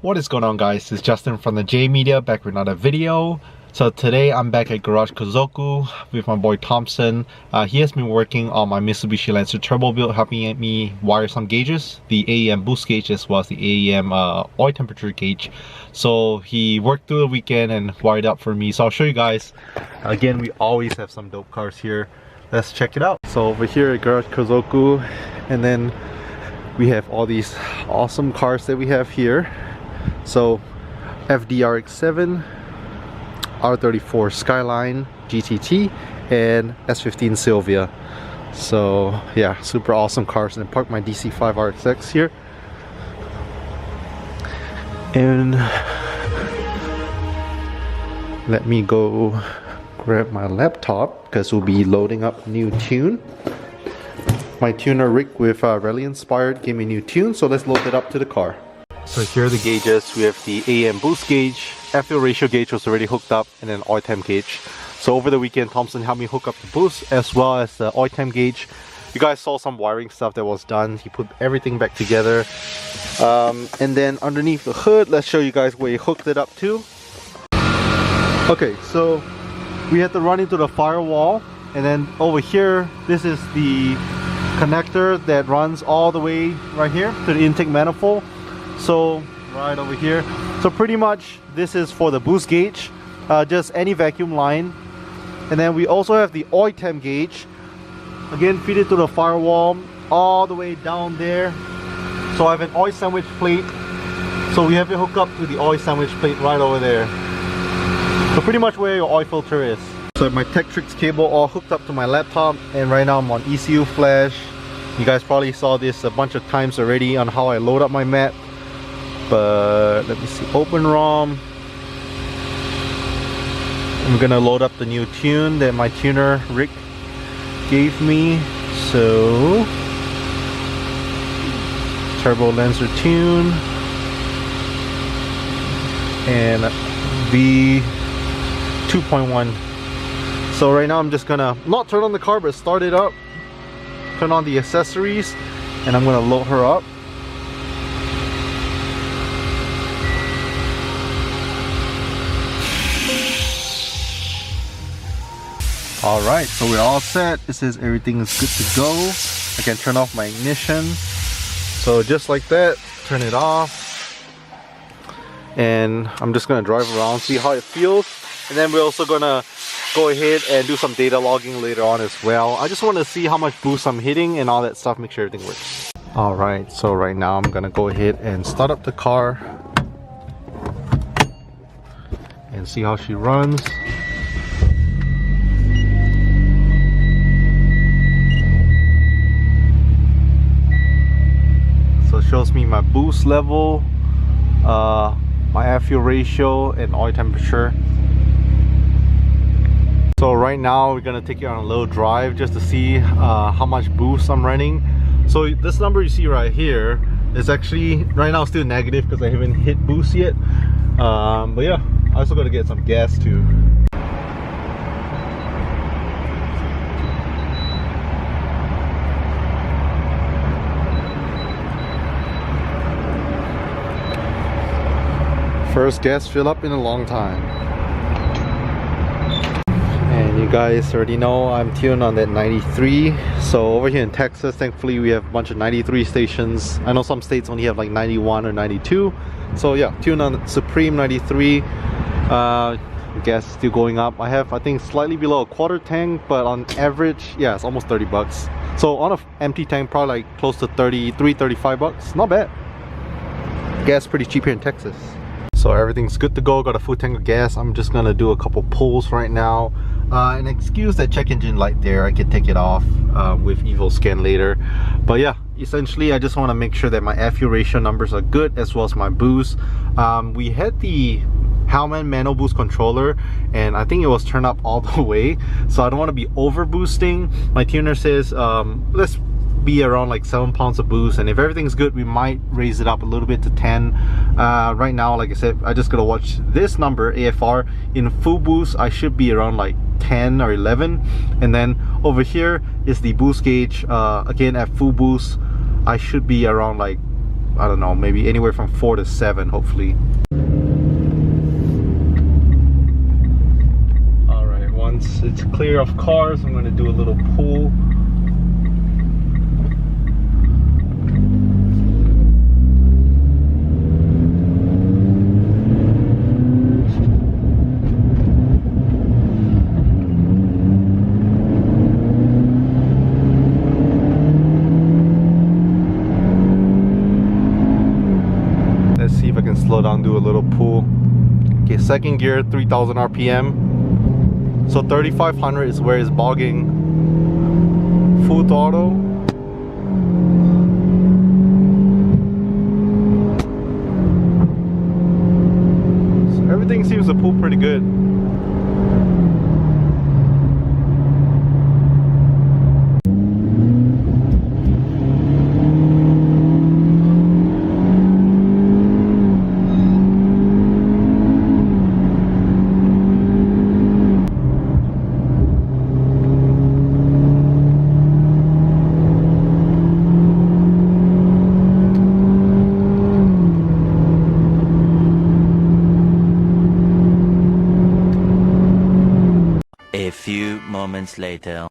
What is going on, guys? It's Justin from the J Media, back with another video. So today I'm back at Garage Kozoku with my boy Thompson. He has been working on my Mitsubishi Lancer turbo build, helping me wire some gauges, the AEM boost gauge as well as the AEM oil temperature gauge. So he worked through the weekend and wired up for me. So I'll show you guys. Again, we always have some dope cars here. Let's check it out. So over here at Garage Kozoku, and then we have all these awesome cars that we have here. So FDRX7, R34 Skyline GTT, and S15 Sylvia. So yeah, super awesome cars. And I parked my DC5 RXX here, and let me go grab my laptop because we'll be loading up a new tune. My tuner Rick with Rallinspired gave me a new tune, so let's load it up to the car. So here are the gauges. We have the AEM boost gauge, air-fuel ratio gauge was already hooked up, and then oil temp gauge. So over the weekend, Thompson helped me hook up the boost as well as the oil temp gauge. You guys saw some wiring stuff that was done. He put everything back together. And then underneath the hood, let's show you guys where he hooked it up to. Okay, so we had to run into the firewall, and then over here, this is the connector that runs all the way right here to the intake manifold. So right over here, so pretty much this is for the boost gauge, just any vacuum line. And then we also have the oil temp gauge, again feed it to the firewall all the way down there. So I have an oil sandwich plate, so we have it hooked up to the oil sandwich plate right over there. So pretty much where your oil filter is. So I have my Tektronix cable all hooked up to my laptop, and right now I'm on ECU flash. You guys probably saw this a bunch of times already on how I load up my mat. But let me see, open ROM. I'm gonna load up the new tune that my tuner Rick gave me. So Turbo Lancer tune and V 2.1. So right now I'm just gonna not turn on the car but start it up, turn on the accessories, and I'm gonna load her up. Alright, so we're all set. It says everything is good to go. I can turn off my ignition. So just like that, turn it off. And I'm just gonna drive around, see how it feels. And then we're also gonna go ahead and do some data logging later on as well. I just want to see how much boost I'm hitting and all that stuff, make sure everything works. Alright, so right now I'm gonna go ahead and start up the car and see how she runs. So it shows me my boost level, my air-fuel ratio, and oil temperature. So right now we're gonna take it on a low drive just to see how much boost I'm running. So this number you see right here is actually right now still negative because I haven't hit boost yet. But yeah, I also gotta get some gas too. First gas fill up in a long time. And you guys already know I'm tuned on that 93. So over here in Texas, thankfully we have a bunch of 93 stations. I know some states only have like 91 or 92. So yeah, tuned on Supreme 93. Gas is still going up. I have, I think, slightly below a quarter tank, but on average, yeah, it's almost 30 bucks. So on an empty tank, probably like close to 33, 35 bucks. Not bad. Gas pretty cheap here in Texas. So everything's good to go, got a full tank of gas. I'm just gonna do a couple pulls right now. And excuse that check engine light there, I can take it off with Evo Scan later. But yeah, essentially I just want to make sure that my air-fuel ratio numbers are good as well as my boost. We had the Hellman manual boost controller and I think it was turned up all the way, so I don't want to be over boosting. My tuner says let's be around like 7 pounds of boost, and if everything's good we might raise it up a little bit to 10. Right now, like I said, I just gotta watch this number AFR. In full boost I should be around like 10 or 11, and then over here is the boost gauge. Again, at full boost I should be around like I don't know, maybe anywhere from 4 to 7 hopefully. Alright, once it's clear of cars, I'm going to do a little pull. Slow down, do a little pull. Okay, second gear, 3000 RPM. So 3500 is where it's bogging. Full throttle. So everything seems to pull pretty good. A few moments later.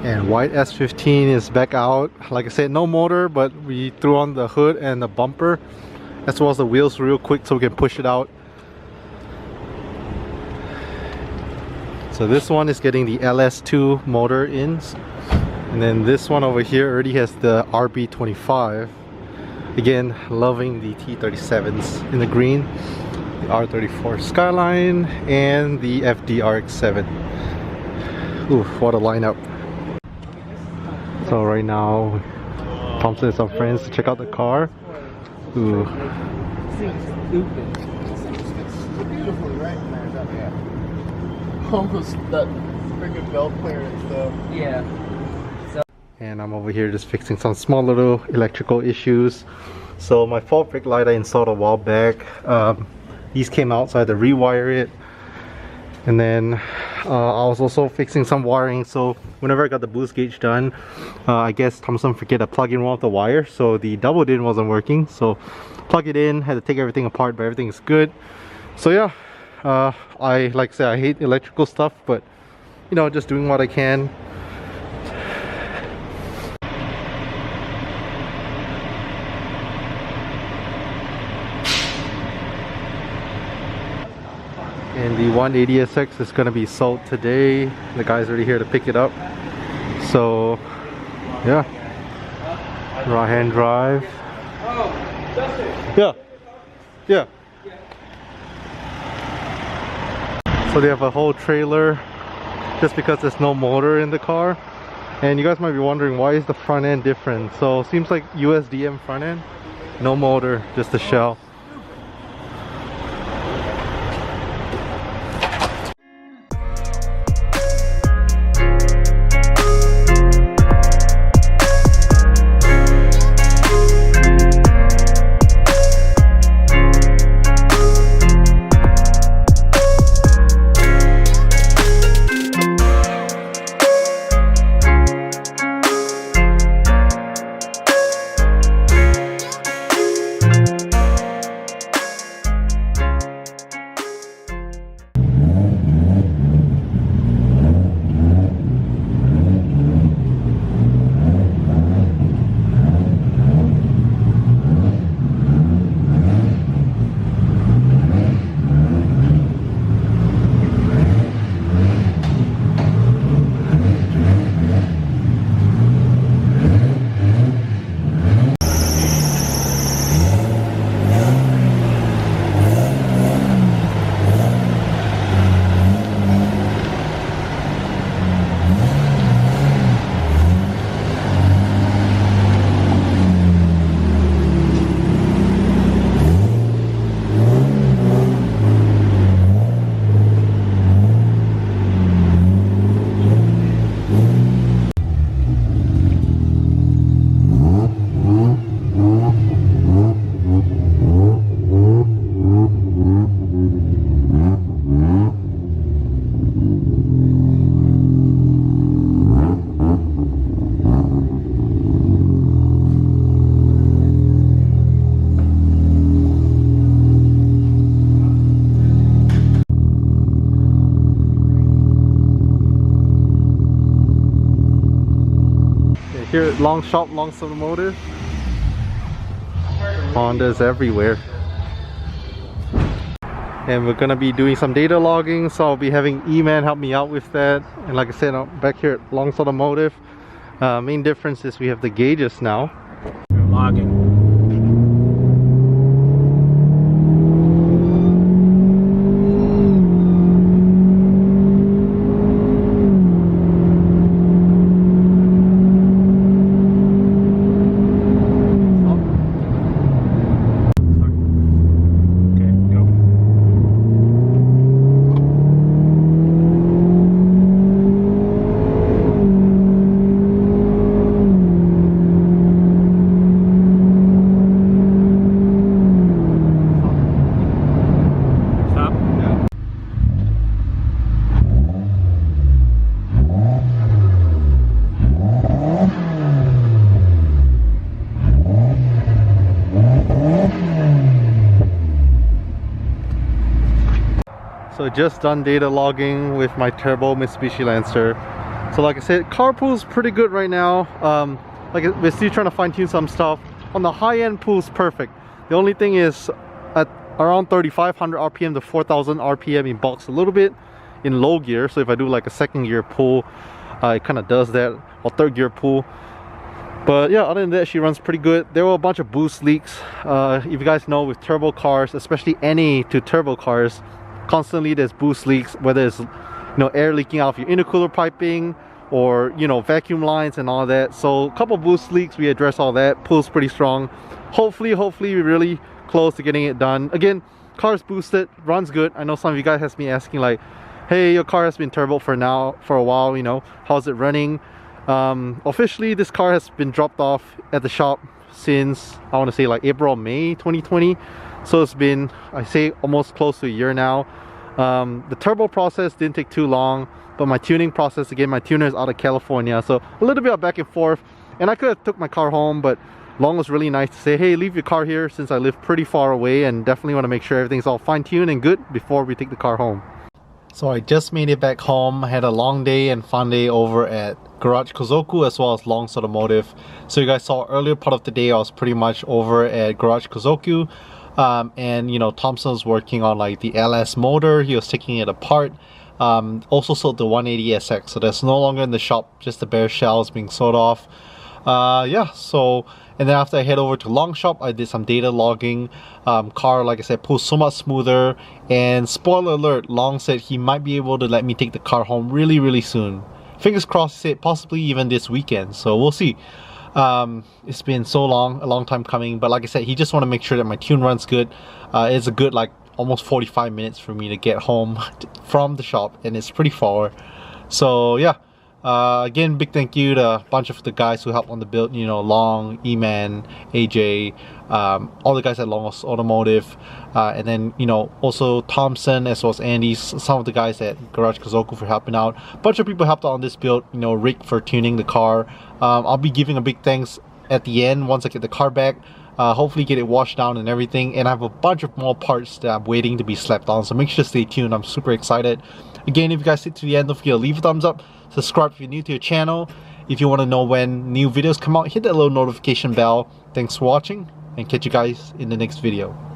And white S15 is back out. Like I said, no motor, but we threw on the hood and the bumper as well as the wheels real quick so we can push it out. So this one is getting the LS2 motor in, and then this one over here already has the RB25. Again, loving the T37s in the green, the R34 Skyline, and the FD-RX-7. Ooh, what a lineup. So right now, Thompson and some friends to check out the car. Ooh. Almost that freaking bell player and stuff. Yeah. And I'm over here just fixing some small little electrical issues. So my fault brake light I installed a while back. These came out, so I had to rewire it. And then I was also fixing some wiring. So whenever I got the boost gauge done, I guess Thompson forget to plug in one of the wire. So the double DIN wasn't working. So plug it in, had to take everything apart, but everything is good. So yeah, I like I said, I hate electrical stuff, but you know, just doing what I can. And the 180SX is going to be sold today. The guy's already here to pick it up. So yeah, right hand drive. Yeah, yeah. So they have a whole trailer just because there's no motor in the car. And you guys might be wondering, why is the front end different? So it seems like USDM front end, no motor, just the shell. it? Long shop, long automotive. Hondas everywhere. And we're gonna be doing some data logging, so I'll be having E-Man help me out with that. And like I said, I'm back here at Long's Automotive. Main difference is we have the gauges now. Logging. So just done data logging with my turbo Mitsubishi Lancer. So like I said, car pool's pretty good right now. Like we're still trying to fine tune some stuff. On the high end, pool's perfect. The only thing is at around 3,500 RPM to 4,000 RPM, it balks a little bit in low gear. So if I do like a second gear pull, it kind of does that, or third gear pull. But yeah, other than that, she runs pretty good. There were a bunch of boost leaks. If you guys know, with turbo cars, especially NA to turbo cars, constantly there's boost leaks, whether it's air leaking out of your intercooler piping or vacuum lines and all that. So a couple boost leaks, we address all that. Pull's pretty strong. Hopefully we're really close to getting it done. Again, car's boosted, runs good. I know some of you guys has been asking like, hey, your car has been turbo for a while, how's it running? Officially this car has been dropped off at the shop since I want to say like April, May 2020. So it's been, I say, almost close to a year now. The turbo process didn't take too long, but my tuning process, again, my tuner is out of California, so a little bit of back and forth. And I could have took my car home, but Long was really nice to say, hey, leave your car here, since I live pretty far away and definitely want to make sure everything's all fine-tuned and good before we take the car home. So I just made it back home. I had a long day and fun day over at Garage Kozoku as well as Long's Automotive. So you guys saw earlier part of the day I was pretty much over at Garage Kozoku. And Thompson's working on like the LS motor. He was taking it apart. Also sold the 180SX, so that's no longer in the shop, just the bare shells being sold off. Yeah, so and then after I head over to Long Shop, I did some data logging. Car, like I said, pulls so much smoother, and spoiler alert, Long said he might be able to let me take the car home really soon. Fingers crossed, he said possibly even this weekend, so we'll see. It's been so long, a long time coming, but like I said, he just want to make sure that my tune runs good. It's a good like almost 45 minutes for me to get home from the shop, and it's pretty far. So yeah, again, big thank you to a bunch of the guys who helped on the build, Long, E-Man, AJ, all the guys at Long Automotive, and then also Thompson as well as Andy, some of the guys at Garage Kozoku for helping out. A bunch of people helped out on this build, Rick for tuning the car. I'll be giving a big thanks at the end once I get the car back. Hopefully get it washed down and everything, and I have a bunch of more parts that I'm waiting to be slapped on, so make sure to stay tuned. I'm super excited. Again, if you guys stick to the end, don't forget to leave a thumbs up, subscribe if you're new to the channel. If you want to know when new videos come out, hit that little notification bell. Thanks for watching, and catch you guys in the next video.